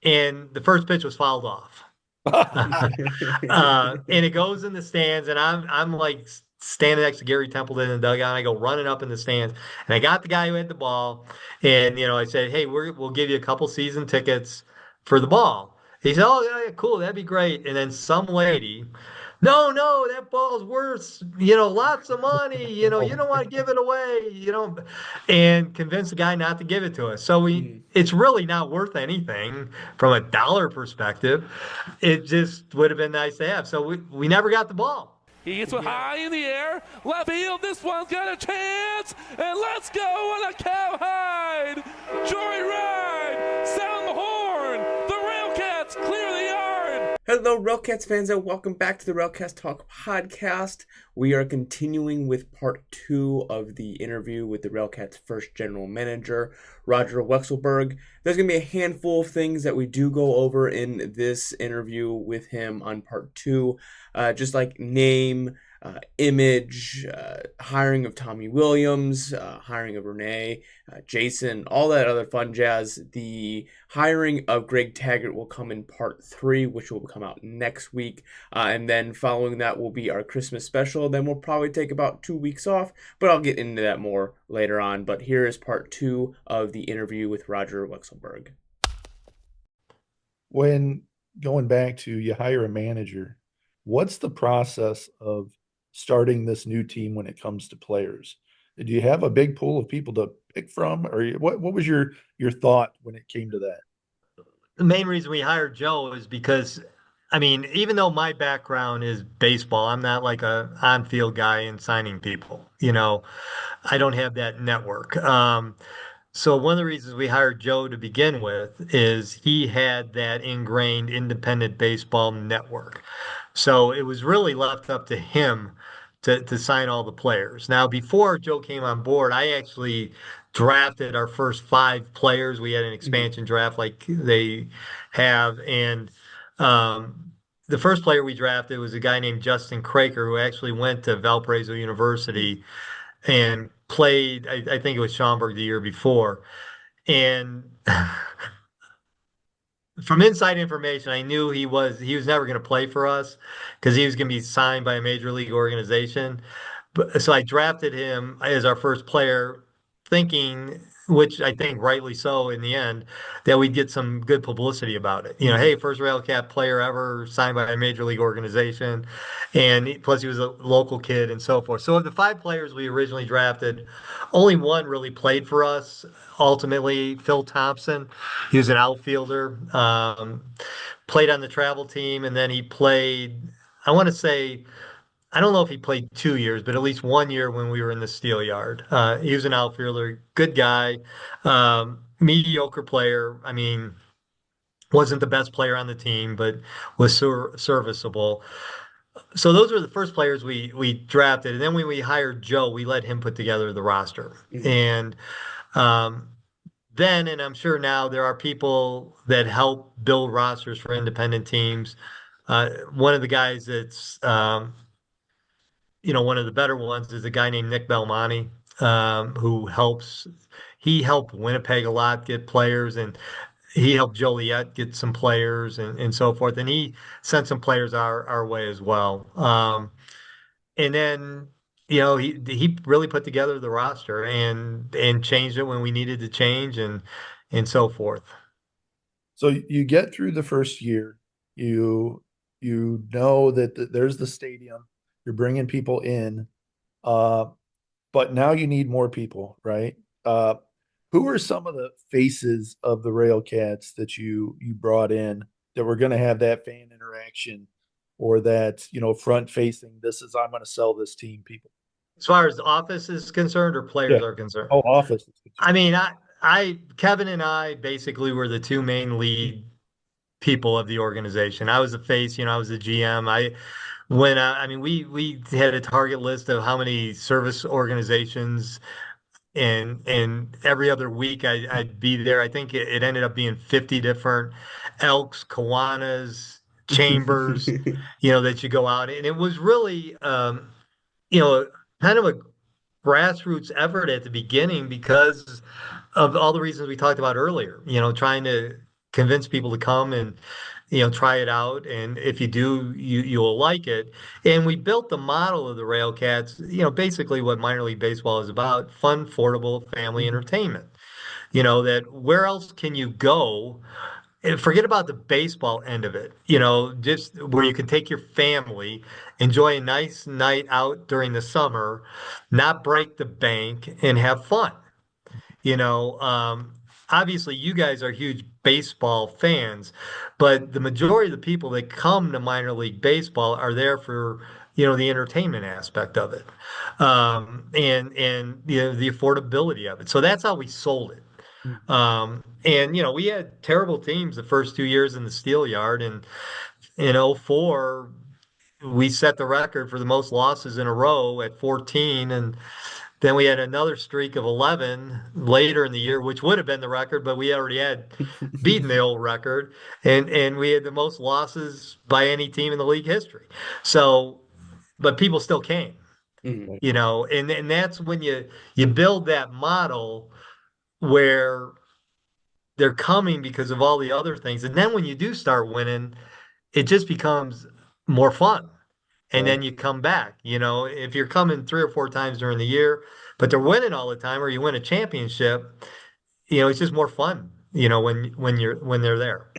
and the first pitch was fouled off. And it goes in the stands, and I'm like standing next to Gary Templeton in the dugout. And I go running up in the stands, and I got the guy who had the ball, and I said, "Hey, we'll give you a couple season tickets for the ball." He said, "Oh yeah, yeah, cool, that'd be great." And then some lady, "No, no, that ball's worth lots of money. You don't want to give it away. And convinced the guy not to give it to us. So it's really not worth anything from a dollar perspective. It just would have been nice to have. So we never got the ball. He gets it high in the air, left field. This one's got a chance, and let's go on a cowhide. Joyride, sound the horn. The RailCats clear the yard. Hello, RailCats fans, and welcome back to the RailCats Talk podcast. We are continuing with part 2 of the interview with the RailCats' first general manager, Roger Wexelberg. There's going to be a handful of things that we do go over in this interview with him on part 2, just like name, image, hiring of Tommy Williams, hiring of Renee, Jason, all that other fun jazz. The hiring of Greg Taggart will come in part 3, which will come out next week. And then following that will be our Christmas special. Then we'll probably take about 2 weeks off, but I'll get into that more later on. But here is part 2 of the interview with Roger Wexelberg. When going back to you hire a manager, what's the process of starting this new team when it comes to players? Do you have a big pool of people to pick from, or what was your thought when it came to that? The main reason we hired Joe is because, I mean, even though my background is baseball, I'm not like a on-field guy and signing people. I don't have that network. So one of the reasons we hired Joe to begin with is he had that ingrained independent baseball network. So it was really left up to him to sign all the players. Now, before Joe came on board, I actually drafted our first 5 players. We had an expansion draft like they have. And the first player we drafted was a guy named Justin Craker, who actually went to Valparaiso University and played, I think it was Schaumburg the year before. And from inside information, I knew he was never going to play for us because he was going to be signed by a major league organization. But so I drafted him as our first player, thinking, which I think rightly so in the end, that we'd get some good publicity about it. Hey, first RailCat player ever signed by a major league organization, and plus he was a local kid and so forth. So of the 5 players we originally drafted, only one really played for us. Ultimately, Phil Thompson. He was an outfielder, played on the travel team, and then he played, I want to say, I don't know if he played 2 years, but at least 1 year when we were in the steel yard. He was an outfielder, good guy, mediocre player. I mean, wasn't the best player on the team, but was serviceable. So those were the first players we drafted. And then when we hired Joe, we let him put together the roster. And then, and I'm sure now, there are people that help build rosters for independent teams. One of the guys that's one of the better ones is a guy named Nick Belmonte, who he helped Winnipeg a lot get players, and he helped Joliet get some players and so forth. And he sent some players our way as well. And then, he really put together the roster and changed it when we needed to change and so forth. So you get through the first year, you know that there's the stadium, you're bringing people in, but now you need more people, right? Who are some of the faces of the RailCats that you brought in that were going to have that fan interaction, or that, front facing, I'm going to sell this team people? As far as the office is concerned or players are concerned? Oh, office. I mean, Kevin and I basically were the 2 main lead people of the organization. I was the face, I was the GM. We had a target list of how many service organizations, and every other week I'd be there. I think it ended up being 50 different Elks, Kiwanis, Chambers, that you go out. And it was really, kind of a grassroots effort at the beginning because of all the reasons we talked about earlier, trying to convince people to come and try it out, and if you do, you'll like it. And we built the model of the RailCats, basically what minor league baseball is about: fun, affordable family Mhm. entertainment. That where else can you go? And forget about the baseball end of it, just where you can take your family, enjoy a nice night out during the summer, not break the bank, and have fun. You know, um, Obviously, you guys are huge baseball fans, but the majority of the people that come to minor league baseball are there for, the entertainment aspect of it, and the affordability of it. So that's how we sold it. Mhm. And we had terrible teams the first 2 years in the Steel Yard, and in '04 we set the record for the most losses in a row at 14, and then we had another streak of 11 later in the year, which would have been the record, but we already had beaten the old record, and we had the most losses by any team in the league history. So, but people still came, Mhm. Right. and that's when you build that model where they're coming because of all the other things. And then when you do start winning, it just becomes more fun. And Right. then you come back. If you're coming 3 or 4 times during the year, but they're winning all the time, or you win a championship, it's just more fun, when they're there.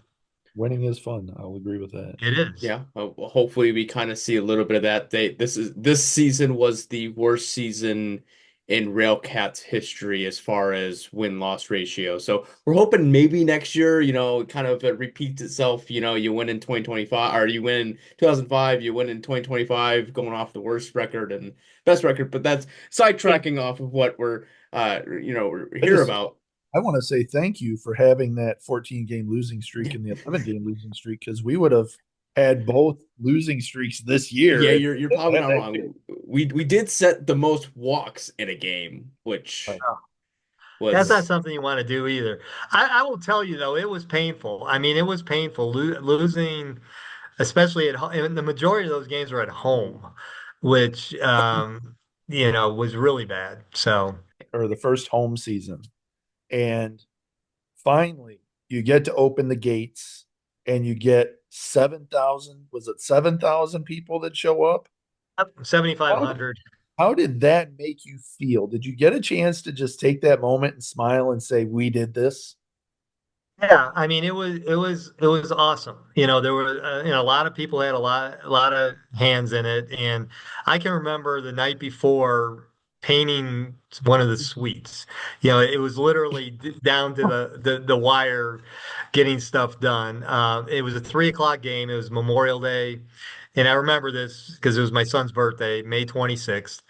Winning is fun. I'll agree with that. It is. Yeah, well, hopefully we kind of see a little bit of that. This season was the worst season in Railcats history as far as win-loss ratio. So we're hoping maybe next year, it kind of repeats itself. You win in 2025, or you win in 2005, you win in 2025, going off the worst record and best record. But that's sidetracking off of what we're I here just about. I want to say thank you for having that 14 game losing streak and the 11 game losing streak, because we would have had both losing streaks this year Yeah, and you're didn't probably have not that game. wrong. We did set the most walks in a game, which Right. Oh, that's not was something you want to do either. I will tell you though, it was painful. I mean, it was painful losing, especially at home. And the majority of those games were at home, which was really bad. So. Or the first home season. And finally, you get to open the gates and you get 7,000, was it 7,000 people that show up? How, 7,500. how did that make you feel? Did you get a chance to just take that moment and smile and say, we did this? Yeah, I mean it was awesome. There were a lot of people had a lot of hands in it, and I can remember the night before painting one of the suites. It was literally down to the wire, getting stuff done. It was a 3 o'clock game. It was Memorial Day, and I remember this because it was my son's birthday, May 26th,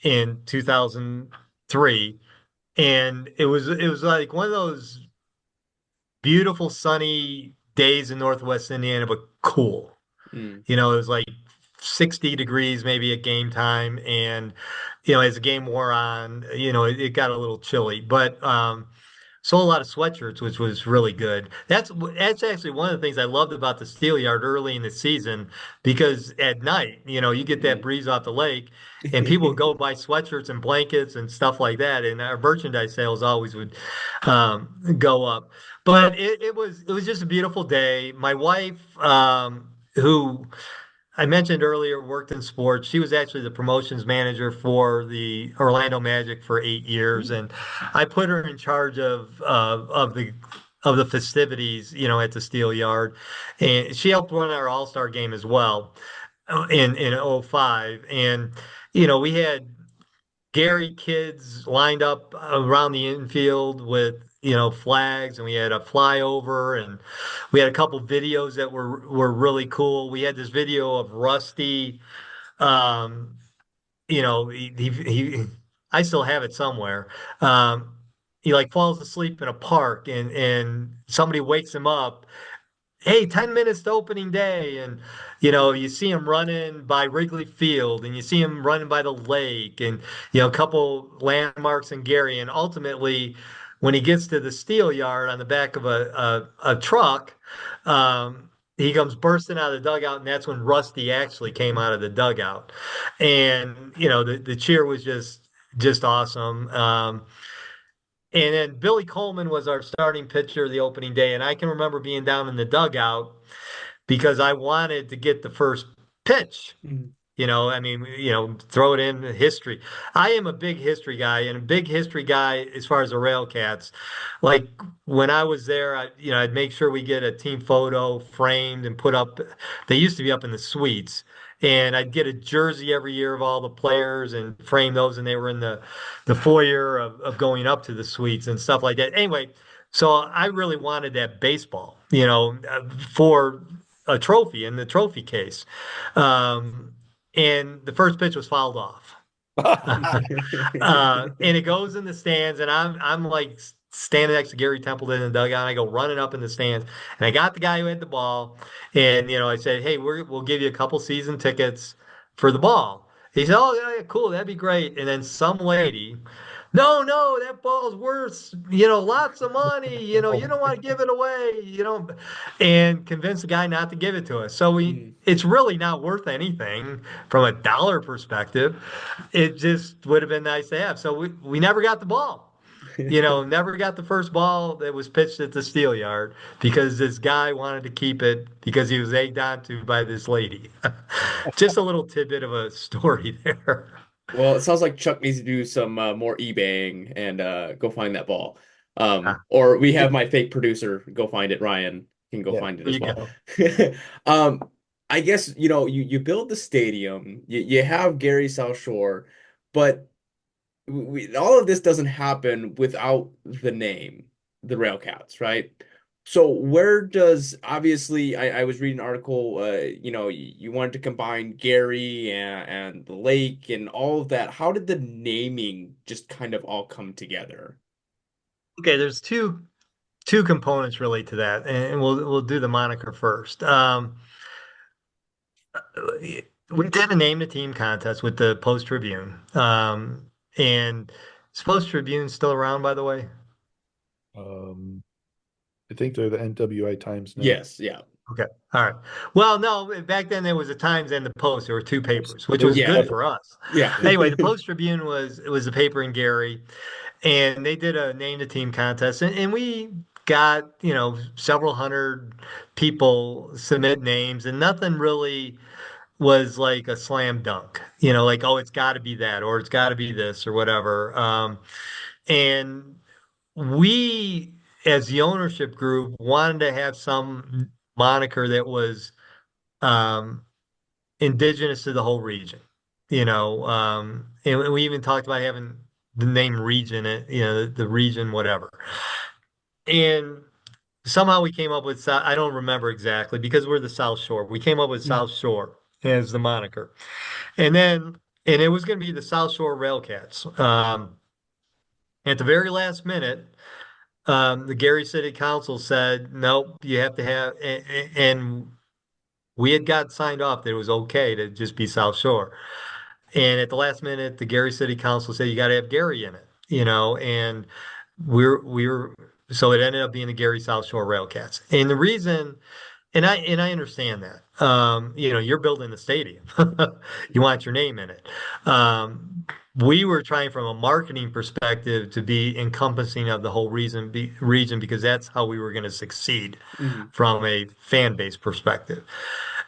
in 2003. And it was like one of those beautiful sunny days in Northwest Indiana, but cool. mm, It was like 60 degrees maybe at game time. And, as the game wore on, it got a little chilly. But sold a lot of sweatshirts, which was really good. That's actually one of the things I loved about the Steel Yard early in the season, because at night, you get that mm. breeze off the lake, and people would go buy sweatshirts and blankets and stuff like that, and our merchandise sales always would go up. But it was just a beautiful day. My wife, who I mentioned earlier, worked in sports. She was actually the promotions manager for the Orlando Magic for 8 years, and I put her in charge of the festivities, at the Steel Yard, and she helped run our All Star game as well, in '05. And we had Gary kids lined up around the infield with flags, and we had a flyover, and we had a couple videos that were really cool. We had this video of Rusty. um he I still have it somewhere. He like falls asleep in a park, and somebody wakes him up. Hey, 10 minutes to opening day. And, you see him running by Wrigley Field, and you see him running by the lake, and, a couple landmarks in Gary. And ultimately, when he gets to the steel yard on the back of a truck, he comes bursting out of the dugout. And that's when Rusty actually came out of the dugout. And, the cheer was just awesome. And then Billy Coleman was our starting pitcher the opening day. And I can remember being down in the dugout because I wanted to get the first pitch. Mhm. I mean, throw it in history. I am a big history guy and a big history guy as far as the Railcats. Like when I was there, I'd make sure we get a team photo framed and put up. They used to be up in the suites, and I'd get a jersey every year of all the players and frame those, and they were in the foyer of going up to the suites and stuff like that. Anyway, so I really wanted that baseball, for a trophy in the trophy case. Um, and the first pitch was fouled off. And it goes in the stands, and I'm like standing next to Gary Templeton in the dugout. And I go running up in the stands, and I got the guy who had the ball, and I said, "Hey, we'll give you a couple season tickets for the ball." He said, "Oh yeah, yeah, cool, that'd be great." And then some lady, "No, no, that ball's worth lots of money. You don't want to give it away. And convinced the guy not to give it to us. So Mm. it's really not worth anything from a dollar perspective. It just would have been nice to have. So we never got the ball. Never got the first ball that was pitched at the steel yard because this guy wanted to keep it because he was egged onto by this lady. Just a little tidbit of a story there. Well, it sounds like Chuck needs to do some more eBaying and go find that ball. Ah, Or we have there my fake producer go find it. Ryan can go Yeah. find it as you well. go. Um, I guess you build the stadium, you have Gary South Shore, but all of this doesn't happen without the name, the Railcats, right? So where does obviously I was reading an article, you wanted to combine Gary and the lake and all of that. How did the naming just kind of all come together? Okay, there's two components really to that, and we'll do the moniker first. We did a name the team contest with the Post Tribune, and is Post Tribune still around, by the way? Um, I think they're the NWI Times now. Yes, yeah. Okay, all right. Well, no, back then there was the Times and the Post. There were two papers, which It was was Yeah. good separate. for us. Yeah. Anyway, the Post Tribune was the paper in Gary, and they did a name the team contest, and we got several hundred people submit names, and nothing really was like a slam dunk, like, oh, it's got to be that, or it's got to be this, or whatever. And we, as the ownership group, wanted to have some moniker that was um, indigenous to the whole region, and we even talked about having the name region, the region, whatever. And somehow we came up with, I don't remember exactly because we're the South Shore. We came up with Mhm. South Shore as the moniker. And then, and it was going to be the South Shore Railcats. At the very last minute, the Gary City Council said, nope, you have to have, and we had got signed off that it was okay to just be South Shore. And at the last minute, the Gary City Council said, you got to have Gary in it, and we were, so it ended up being the Gary South Shore Railcats. And the reason, and I understand that. You're building the stadium. You want your name in it. We were trying from a marketing perspective to be encompassing of the whole region because that's how we were going to succeed Mhm. from a fan base perspective.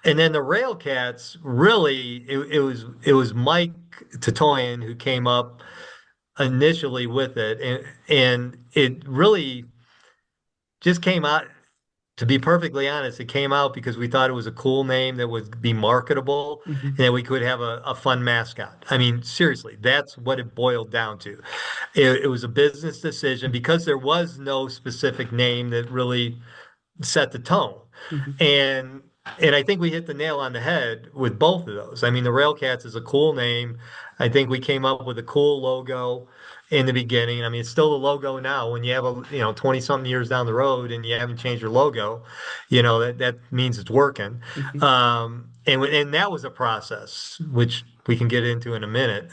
And then the Railcats, really, it was Mike Tatoyan who came up initially with it, and it really just came out, to be perfectly honest, it came out because we thought it was a cool name that would be marketable and Mhm. that we could have a fun mascot. I mean, seriously, that's what it boiled down to. It was a business decision because there was no specific name that really set the tone. Mhm. And and I think we hit the nail on the head with both of those. I mean, the Railcats is a cool name. I think we came up with a cool logo in the beginning. I mean, it's still the logo now. When you have 20 something years down the road and you haven't changed your logo, that means it's working. Mhm. And that was a process, which we can get into in a minute.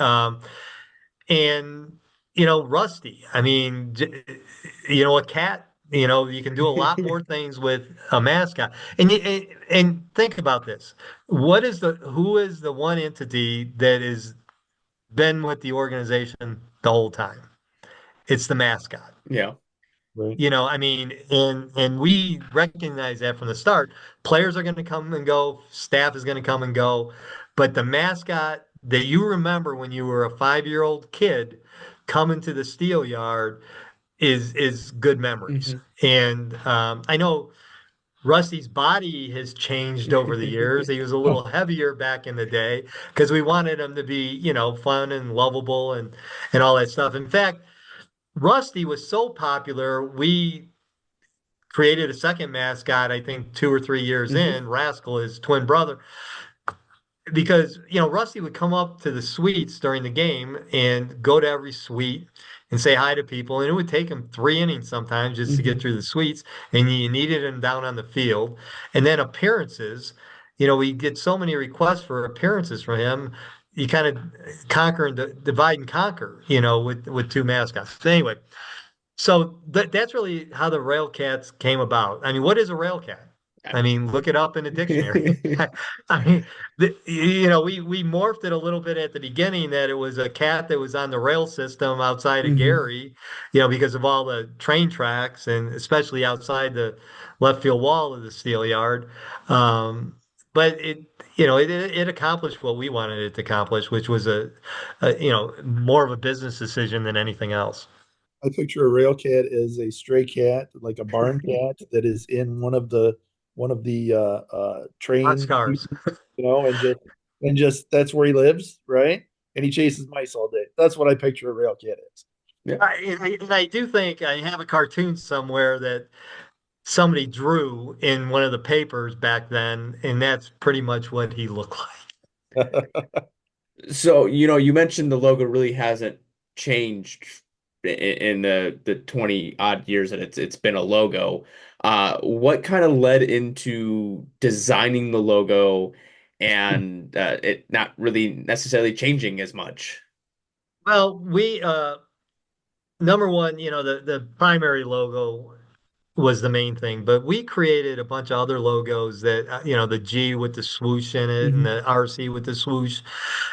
And Rusty. I mean, a cat. You can do a lot more things with a mascot. And think about this: who is the one entity that has been with the organization the whole time? it's the mascot. Yeah. Right. I mean, and we recognize that from the start. Players are going to come and go, staff is going to come and go, but the mascot that you remember when you were a 5-year-old kid coming to the steel yard is good memories. Hmm. And I know Rusty's body has changed over the years. He was a little heavier back in the day because we wanted him to be, fun and lovable and all that stuff. In fact, Rusty was so popular, we created a second mascot, I think 2 or 3 years Hmm. in, Rascal, his twin brother, because Rusty would come up to the suites during the game and go to every suite and say hi to people, and it would take him 3 innings sometimes just to get Hmm. through the suites, and you needed him down on the field. And then appearances, we get so many requests for appearances from him. You kind of conquer and divide and conquer, with two mascots. So anyway, so that's really how the RailCats came about. I mean, what is a RailCat? I mean, look it up in a dictionary. I mean, we morphed it a little bit at the beginning that it was a cat that was on the rail system outside of Hmm. Gary, because of all the train tracks and especially outside the left field wall of the steel yard. Um, but it accomplished what we wanted it to accomplish, which was more of a business decision than anything else. I picture a rail cat as a stray cat, like a barn cat that is in one of the train, Boxcars. and just that's where he lives, right? And he chases mice all day. That's what I picture a rail cat is. Yeah. And I do think I have a cartoon somewhere that somebody drew in one of the papers back then, and that's pretty much what he looked like. So, you mentioned the logo really hasn't changed in the 20 odd years that it's been a logo. What kind of led into designing the logo and it not really necessarily changing as much? Well, we number one, the primary logo was the main thing, but we created a bunch of other logos that the G with the swoosh in it and Hmm. the RC with the swoosh,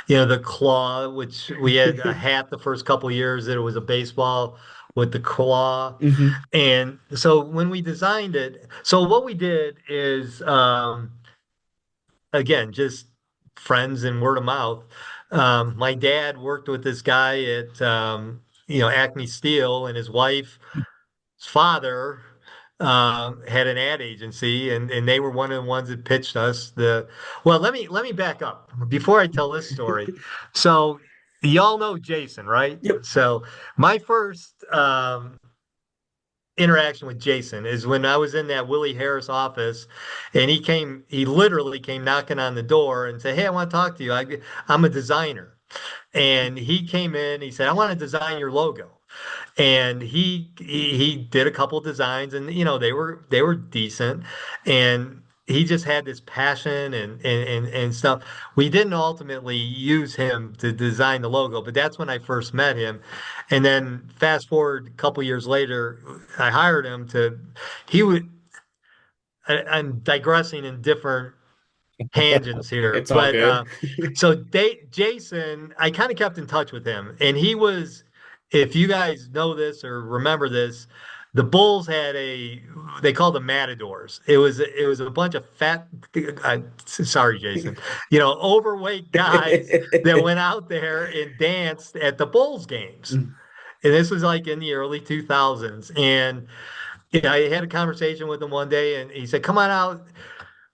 the claw, which we had a hat the first couple of years that it was a baseball with the claw. Hmm. And so when we designed it, so what we did is again, just friends and word of mouth. My dad worked with this guy at Acme Steel, and his wife's father had an ad agency, and they were one of the ones that pitched us the. Well, let me back up before I tell this story. So y'all know Jason, right? Yep. So my first interaction with Jason is when I was in that Willie Harris office, and he literally came knocking on the door and said, "Hey, I want to talk to you. I'm a designer." And he came in, he said, "I want to design your logo." And he did a couple of designs, and they were decent, and he just had this passion and stuff. We didn't ultimately use him to design the logo, but that's when I first met him. And then fast forward a couple years later, I hired him to. He would. I'm digressing in different tangents here, It's all but good. so Jason, I kind of kept in touch with him, and he was, if you guys know this or remember this, the Bulls had they called them Matadors. It was a bunch of fat, sorry, Jason, overweight guys that went out there and danced at the Bulls games. And this was like in the early 2000s. And I had a conversation with him one day, and he said, "Come on out."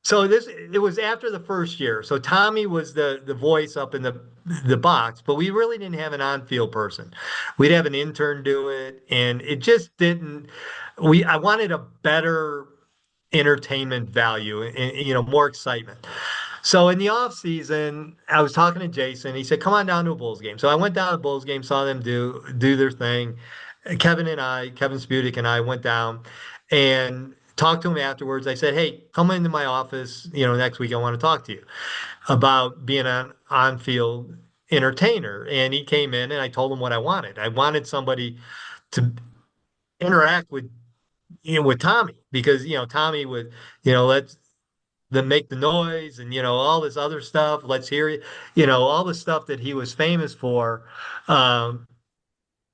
So it was after the first year. So Tommy was the voice up in the box, but we really didn't have an on-field person. We'd have an intern do it, and it just didn't. I wanted a better entertainment value and more excitement. So in the off season, I was talking to Jason. He said, "Come on down to a Bulls game." So I went down to the Bulls game, saw them do their thing. Kevin Sputic and I went down and talked to him afterwards. I said, "Hey, come into my office, next week. I want to talk to you about being an on-field entertainer." And he came in, and I told him what I wanted. I wanted somebody to interact with Tommy, because Tommy would let's make the noise and all this other stuff. Let's hear it, all the stuff that he was famous for. Um,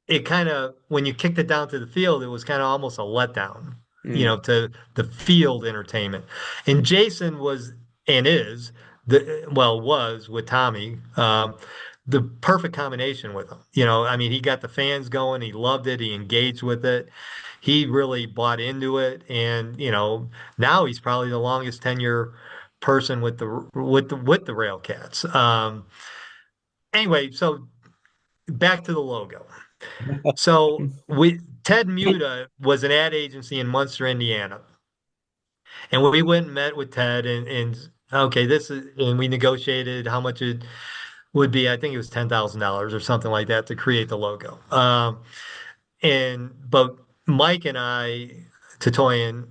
it kind of, when you kicked it down to the field, it was kind of almost a letdown, Mm. to the field entertainment. And Jason was and is was with Tommy, the perfect combination with him. I mean, he got the fans going, he loved it, he engaged with it, he really bought into it, and now he's probably the longest tenure person with the Railcats. Anyway, so back to the logo. So Ted Muta was an ad agency in Munster, Indiana, and we went and met with Ted, and okay, and we negotiated how much it would be. I think it was $10,000 or something like that to create the logo. But Mike and I, Tatoyan,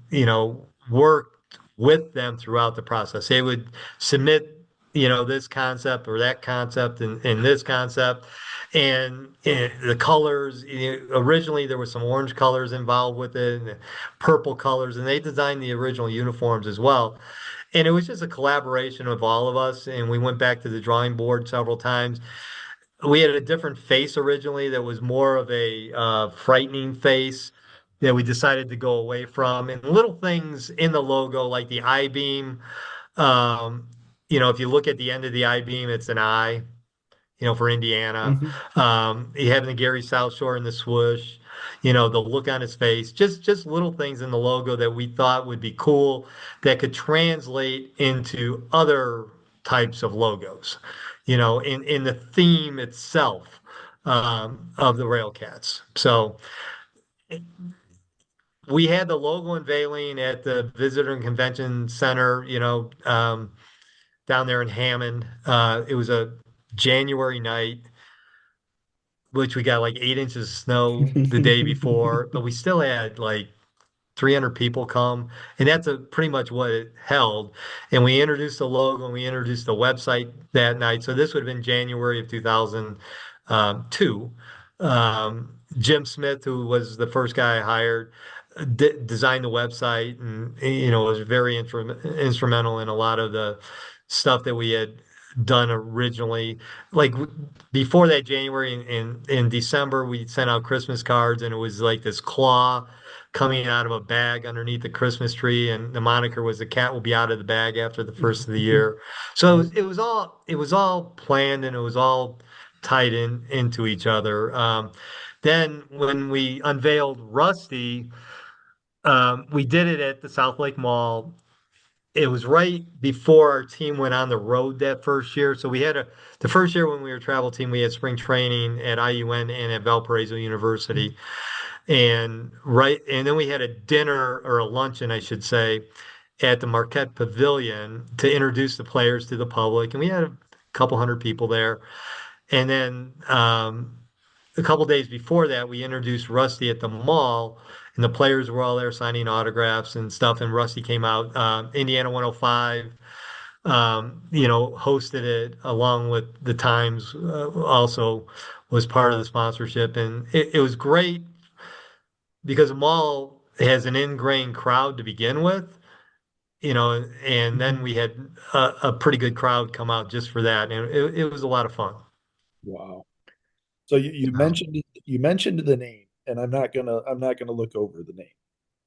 worked with them throughout the process. They would submit, this concept or that concept and this concept. And the colors, originally there was some orange colors involved with it and purple colors, and they designed the original uniforms as well. And it was just a collaboration of all of us. And we went back to the drawing board several times. We had a different face originally that was more of a frightening face that we decided to go away from. And little things in the logo, like the I beam, um, if you look at the end of the I beam, it's an I, for Indiana. Mhm. You having the Gary South Shore in the swoosh, the look on his face, just little things in the logo that we thought would be cool that could translate into other types of logos, in the theme itself of the Railcats. So we had the logo unveiling at the Visitor and Convention Center, down there in Hammond. It was a January night, which we got like 8 inches of snow the day before, but we still had like 300 people come, and that's pretty much what it held. And we introduced the logo and we introduced the website that night. So this would have been January of 2002. Jim Smith, who was the first guy I hired, designed the website, and was very instrumental in a lot of the stuff that we had done originally. Like before that January, in December, we sent out Christmas cards, and it was like this claw coming out of a bag underneath the Christmas tree, and the moniker was the cat will be out of the bag after the first of the year. So it was all planned, and it was all tied into each other. Then when we unveiled Rusty, we did it at the South Lake Mall. It was right before our team went on the road that first year. So the first year when we were a travel team, we had spring training at IUN and at Valparaiso University. And then we had a dinner or a luncheon, I should say, at the Marquette Pavilion to introduce the players to the public. And we had a couple hundred people there. And then a couple days before that, we introduced Rusty at the mall, and the players were all there signing autographs and stuff. And Rusty came out. Indiana 105, hosted it along with the Times. Also was part of the sponsorship, and it was great because the mall has an ingrained crowd to begin with. And then we had a pretty good crowd come out just for that, and it was a lot of fun. Wow. So you mentioned the name, and I'm not gonna look over the name.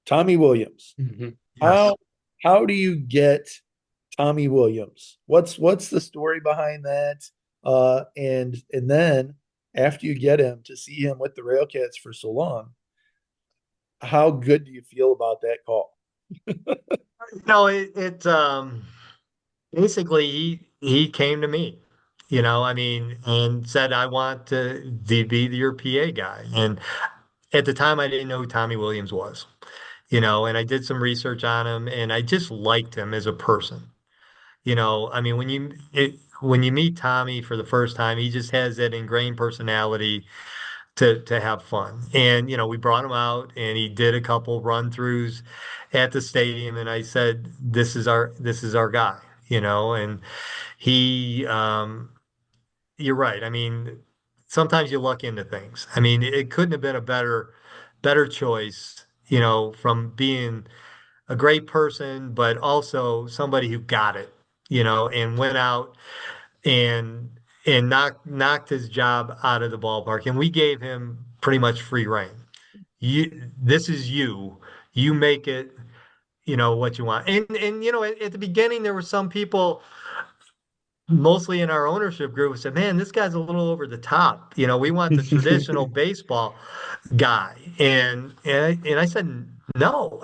Tommy Williams. Mhm. Yes. How do you get Tommy Williams? What's the story behind that? And then after you get him to see him with the Railcats for so long, how good do you feel about that call? No, basically he came to me, I mean, and said, I want to be your PA guy. And at the time, I didn't know who Tommy Williams was, and I did some research on him, and I just liked him as a person. I mean, when you meet Tommy for the first time, he just has that ingrained personality to have fun. And we brought him out, and he did a couple run throughs at the stadium, and I said, this is our guy, and he you're right. I mean, sometimes you luck into things. I mean, it couldn't have been a better choice, from being a great person, but also somebody who got it, and went out and knocked his job out of the ballpark. And we gave him pretty much free reign. This is you. You make it, what you want. And at the beginning there were some people mostly in our ownership group who said, "Man, this guy's a little over the top. We want the traditional baseball guy." And I said, "No,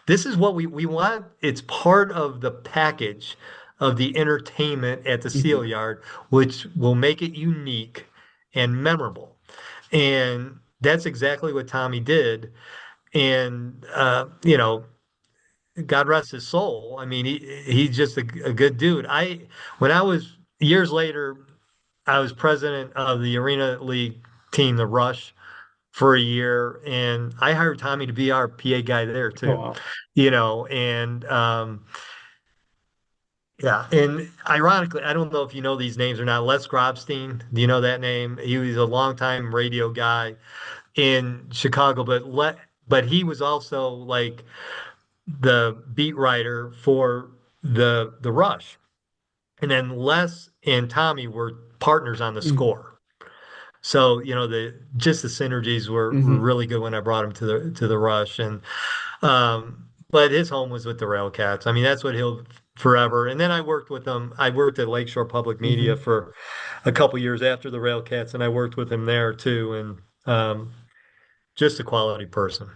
this is what we want. It's part of the package of the entertainment at the Seal Mhm. Yard, which will make it unique and memorable." And that's exactly what Tommy did. And God rest his soul. I mean, he's just a good dude. When I was years later, I was president of the Arena League team, the Rush, for a year, and I hired Tommy to be our PA guy there Oh too. wow. And yeah, and ironically, I don't know if you know these names or not. Les Grobstein, do you know that name? He was a longtime radio guy in Chicago, but he was also like the beat writer for the Rush. And then Les and Tommy were partners on the Mm. score. So, the synergies were Hmm. really good when I brought him to the Rush. And but his home was with the Railcats. I mean, that's what he'll forever. And then I worked with him. I worked at Lakeshore Public Media Hmm. for a couple years after the Railcats, and I worked with him there too. And just a quality person.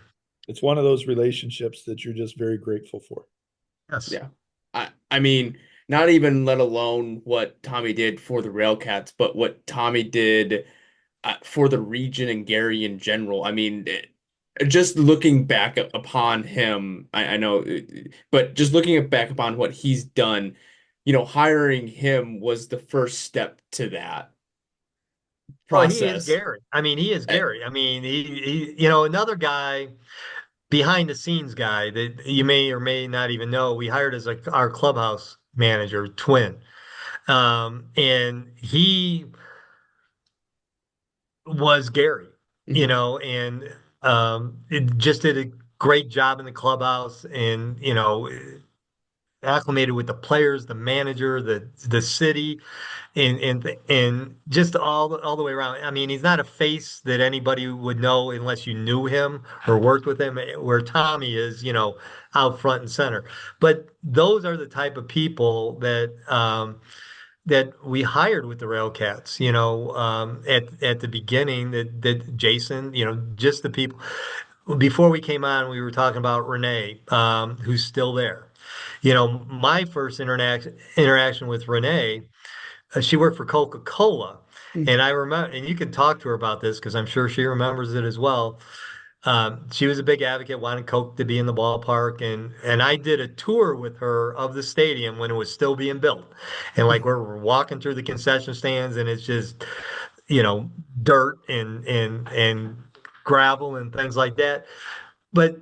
It's one of those relationships that you're just very grateful for. Yes. Yeah. I mean, not even let alone what Tommy did for the Railcats, but what Tommy did for the region and Gary in general. I mean, just looking back upon him, I know, but just looking back upon what he's done, hiring him was the first step to that Well, he is process. Gary. I mean, he is Uh, Gary. I mean, another guy, behind the scenes guy that you may or may not even know, we hired as our clubhouse manager, Twin. And he was Gary, mhm, and it just did a great job in the clubhouse and, acclimated with the players, the manager, the city, and just all the way around. I mean, he's not a face that anybody would know unless you knew him or worked with him, where Tommy is, out front and center. But those are the type of people that we hired with the Railcats, at the beginning, that Jason, just the people. Before we came on, we were talking about Renee, who's still there. My first interaction with Renee, she worked for Coca-Cola. And mhm. I remember, and you can talk to her about this because I'm sure she remembers it as well. She was a big advocate, wanted Coke to be in the ballpark, and I did a tour with her of the stadium when it was still being built. And like we're walking through the concession stands, and it's just, dirt and gravel and things like that. But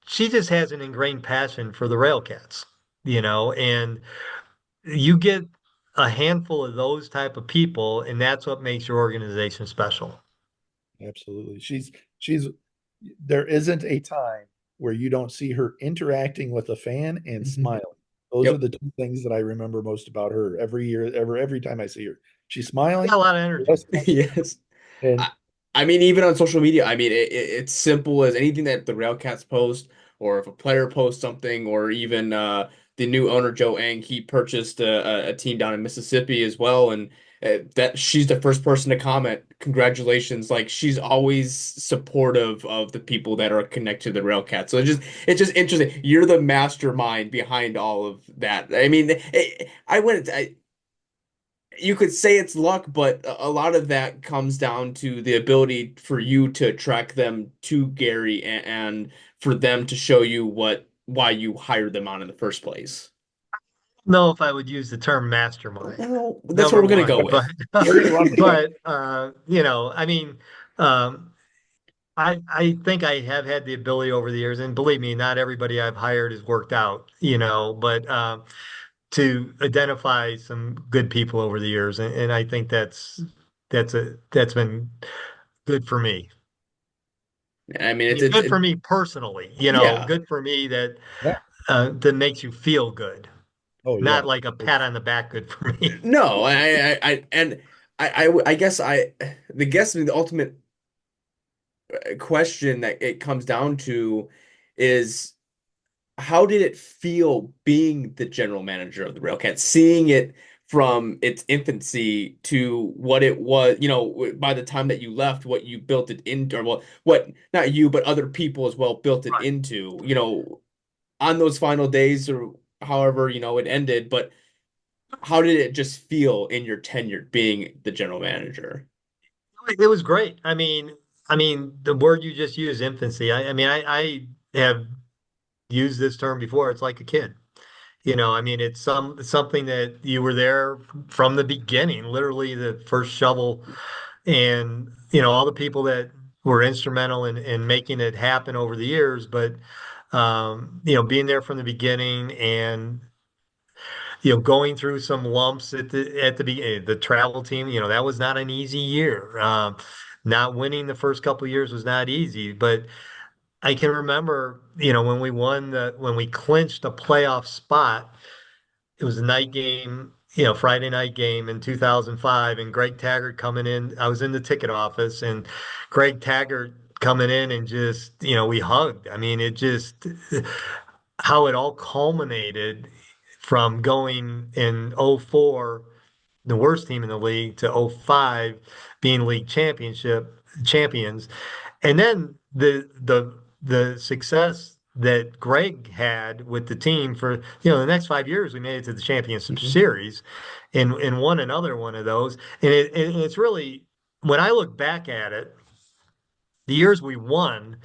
she just has an ingrained passion for the Railcats, and you get a handful of those type of people, and that's what makes your organization special. Absolutely. She's there isn't a time where you don't see her interacting with a fan and Mhm. smiling. Those are Yep. the two things that I remember most about her every year, every time I see her. She's Got a smiling. lot of energy. Yes, Yes. and I, I mean, even on social media, I mean, it's simple as anything that the Railcats post, or if a player posts something, or even the new owner Joe Ang, he purchased a team down in Mississippi as well, and that she's the first person to comment. Congratulations! Like she's always supportive of the people that are connected to the Railcats. So it's just interesting. You're the mastermind behind all of that. I mean, I wouldn't. You could say it's luck, but a lot of that comes down to the ability for you to attract them to Gary, and for them to show you why you hired them on in the first place. Know if I would use the term mastermind, Well, that's what number we're gonna one, go but with. we're going to run with that. I mean, um, I think I have had the ability over the years, and believe me, not everybody I've hired has worked out, but to identify some good people over the years, and I think that's been good for me. I mean, I it's mean, it's good for it, me personally, yeah. good for me Yeah. that makes you feel good, Oh not yeah. like a pat on the back. Good for me. No, I guess the ultimate question that it comes down to is how did it feel being the general manager of the RailCats, seeing it from its infancy to what it was, by the time that you left, what you built it into, or what not you, but other people as well built it Right. into, on those final days or however, it ended, but how did it just feel in your tenure being the general manager? It was great. I mean, the word you just used, infancy. I have used this term before. It's like a kid. I mean, it's something that you were there from the beginning, literally the first shovel, and all the people that were instrumental in making it happen over the years. But being there from the beginning and going through some lumps at the beginning, the travel team, that was not an easy year. Not winning the first couple of years was not easy, but I can remember, when when we clinched a playoff spot. It was a night game, Friday night game in 2005, and Greg Taggart coming in. I was in the ticket office, and Greg Taggart coming in and just, we hugged. I mean, it just how it all culminated from going in '04, the worst team in the league, to '05 being league champions, and then the success that Greg had with the team for the next 5 years, we made it to the championship Mhm. series, and won another one of those. And it's really, when I look back at it, the years we won,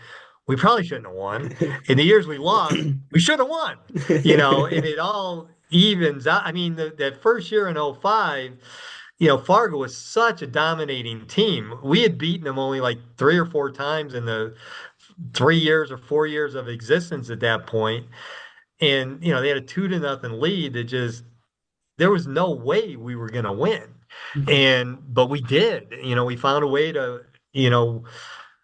we probably shouldn't have won. In the years we lost, we should have won. And it all evens out. I mean, that first year in '05, Fargo was such a dominating team. We had beaten them only like 3 or 4 times in the 3 years or 4 years of existence at that point. And, they had a 2-0 lead that just, there was no way we were going to win. But we did. We found a way to,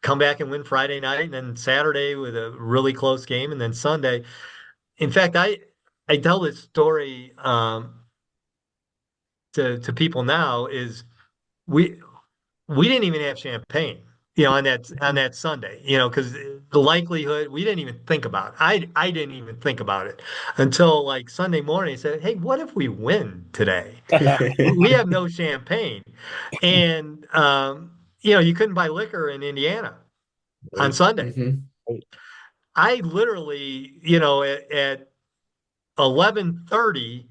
come back and win Friday night, and then Saturday with a really close game, and then Sunday. In fact, I tell this story to people now, is we we didn't even have champagne, on that Sunday, because the likelihood, we didn't even think about it. I didn't even think about it until like Sunday morning. I said, "Hey, what if we win today? We have no champagne," and you couldn't buy liquor in Indiana on Right. Sunday. Mhm. Right. I literally, at 11:30,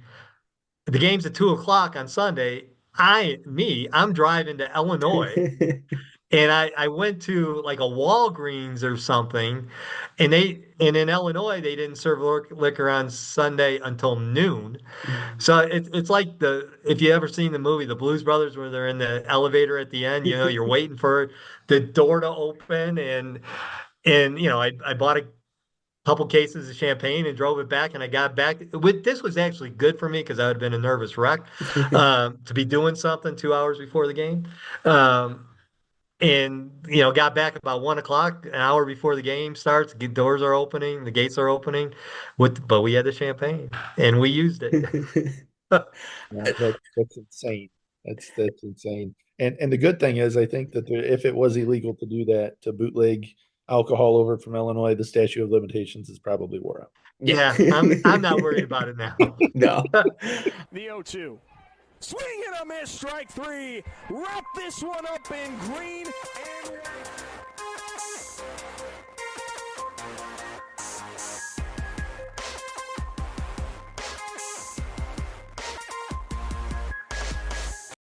the game's at 2 o'clock on Sunday. I'm driving to Illinois, and I went to like a Walgreens or something, and in Illinois they didn't serve liquor on Sunday until noon. So it's like, if you ever seen the movie The Blues Brothers, where they're in the elevator at the end, you're waiting for the door to open, and I bought a couple cases of champagne and drove it back, and I got back. This was actually good for me because I would have been a nervous wreck, to be doing something 2 hours before the game. Um, and got back about 1 o'clock, an hour before the game starts. The doors are opening, the gates are opening, but we had the champagne and we used it. Yeah, that's insane. That's insane. And the good thing is, I think that if it was illegal to do that, to bootleg alcohol over from Illinois, the statute of limitations is probably wore out. Yeah, I'm not worried about it now. No. The 0-2. Swing and a miss, strike three. Wrap this one up in green and white.